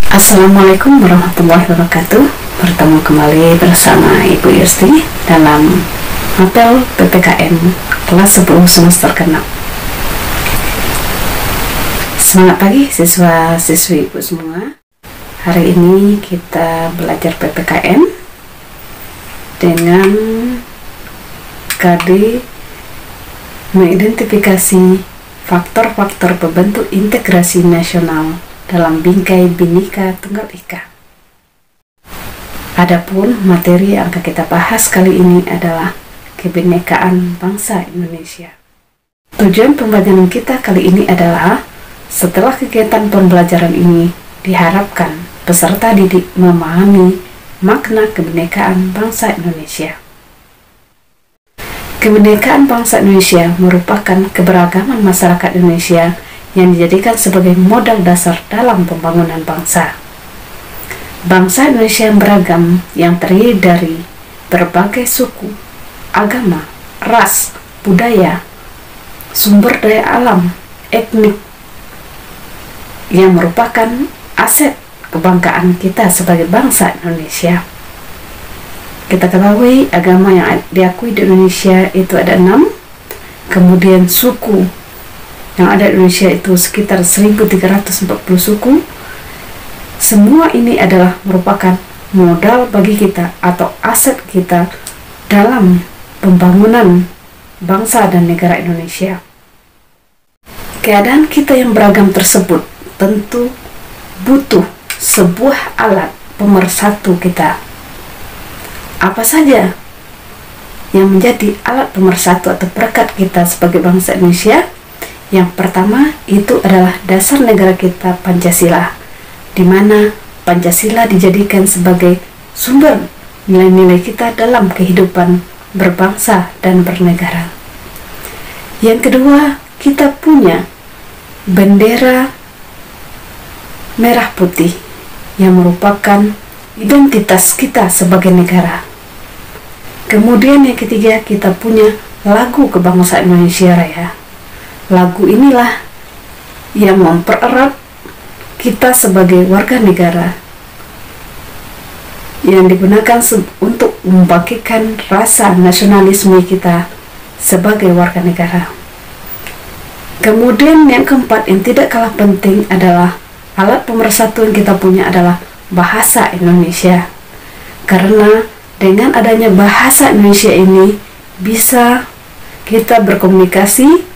Assalamualaikum warahmatullahi wabarakatuh. Bertemu kembali bersama Ibu Yusti dalam apel PPKN kelas 10 semester ke-6. Semangat pagi siswa-siswi Ibu semua. Hari ini kita belajar PPKN dengan KD mengidentifikasi faktor-faktor pembentuk integrasi nasional dalam bingkai Bhinneka Tunggal Ika. Adapun materi yang akan kita bahas kali ini adalah kebinekaan bangsa Indonesia. Tujuan pembelajaran kita kali ini adalah setelah kegiatan pembelajaran ini diharapkan peserta didik memahami makna kebinekaan bangsa Indonesia. Kebinekaan bangsa Indonesia merupakan keberagaman masyarakat Indonesia yang dijadikan sebagai modal dasar dalam pembangunan bangsa. Bangsa Indonesia yang beragam yang terdiri dari berbagai suku, agama, ras, budaya, sumber daya alam, etnik yang merupakan aset kebanggaan kita sebagai bangsa Indonesia. Kita ketahui agama yang diakui di Indonesia itu ada 6, kemudian suku yang ada di Indonesia itu sekitar 1340 suku. Semua ini adalah merupakan modal bagi kita atau aset kita dalam pembangunan bangsa dan negara Indonesia. Keadaan kita yang beragam tersebut tentu butuh sebuah alat pemersatu kita. Apa saja yang menjadi alat pemersatu atau perekat kita sebagai bangsa Indonesia? Yang pertama itu adalah dasar negara kita, Pancasila, di mana Pancasila dijadikan sebagai sumber nilai-nilai kita dalam kehidupan berbangsa dan bernegara. Yang kedua, kita punya bendera merah putih yang merupakan identitas kita sebagai negara. Kemudian yang ketiga, kita punya lagu kebangsaan Indonesia Raya. Lagu inilah yang mempererat kita sebagai warga negara, yang digunakan untuk membangkitkan rasa nasionalisme kita sebagai warga negara. Kemudian yang keempat yang tidak kalah penting adalah alat pemersatu yang kita punya adalah bahasa Indonesia. Karena dengan adanya bahasa Indonesia ini bisa kita berkomunikasi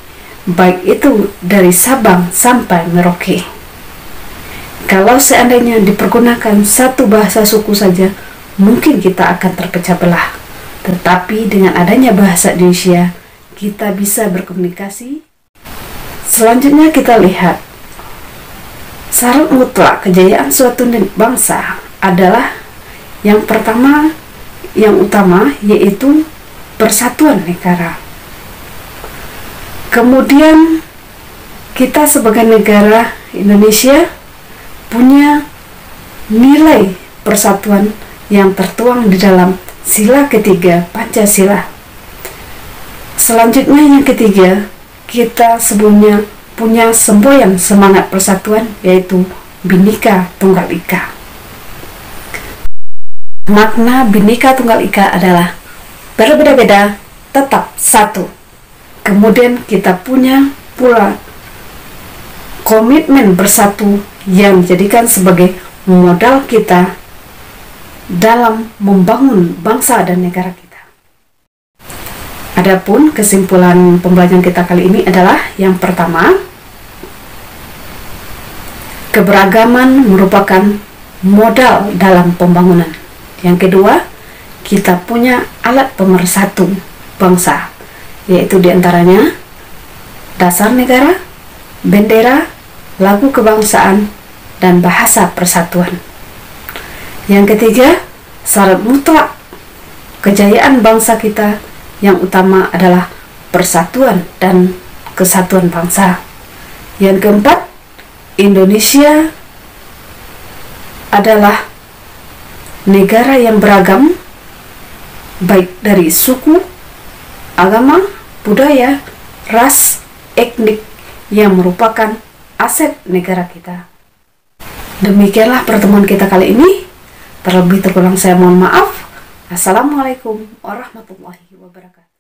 baik itu dari Sabang sampai Merauke. Kalau seandainya dipergunakan satu bahasa suku saja, mungkin kita akan terpecah belah. Tetapi dengan adanya bahasa Indonesia, kita bisa berkomunikasi. Selanjutnya kita lihat syarat mutlak kejayaan suatu bangsa adalah yang pertama, yang utama yaitu persatuan negara. Kemudian kita sebagai negara Indonesia punya nilai persatuan yang tertuang di dalam sila ketiga Pancasila. Selanjutnya yang ketiga, kita sebelumnya punya semboyan semangat persatuan yaitu Bhinneka Tunggal Ika. Makna Bhinneka Tunggal Ika adalah berbeda-beda tetap satu. Kemudian kita punya pula komitmen bersatu yang dijadikan sebagai modal kita dalam membangun bangsa dan negara kita. Adapun kesimpulan pembelajaran kita kali ini adalah yang pertama, keberagaman merupakan modal dalam pembangunan. Yang kedua, kita punya alat pemersatu bangsa, yaitu diantaranya dasar negara, bendera, lagu kebangsaan, dan bahasa persatuan. Yang ketiga, syarat mutlak kejayaan bangsa kita yang utama adalah persatuan dan kesatuan bangsa. Yang keempat, Indonesia adalah negara yang beragam, baik dari suku, agama, budaya, ras, etnik yang merupakan aset negara kita. Demikianlah pertemuan kita kali ini. Terlebih terkurang saya mohon maaf. Assalamualaikum warahmatullahi wabarakatuh.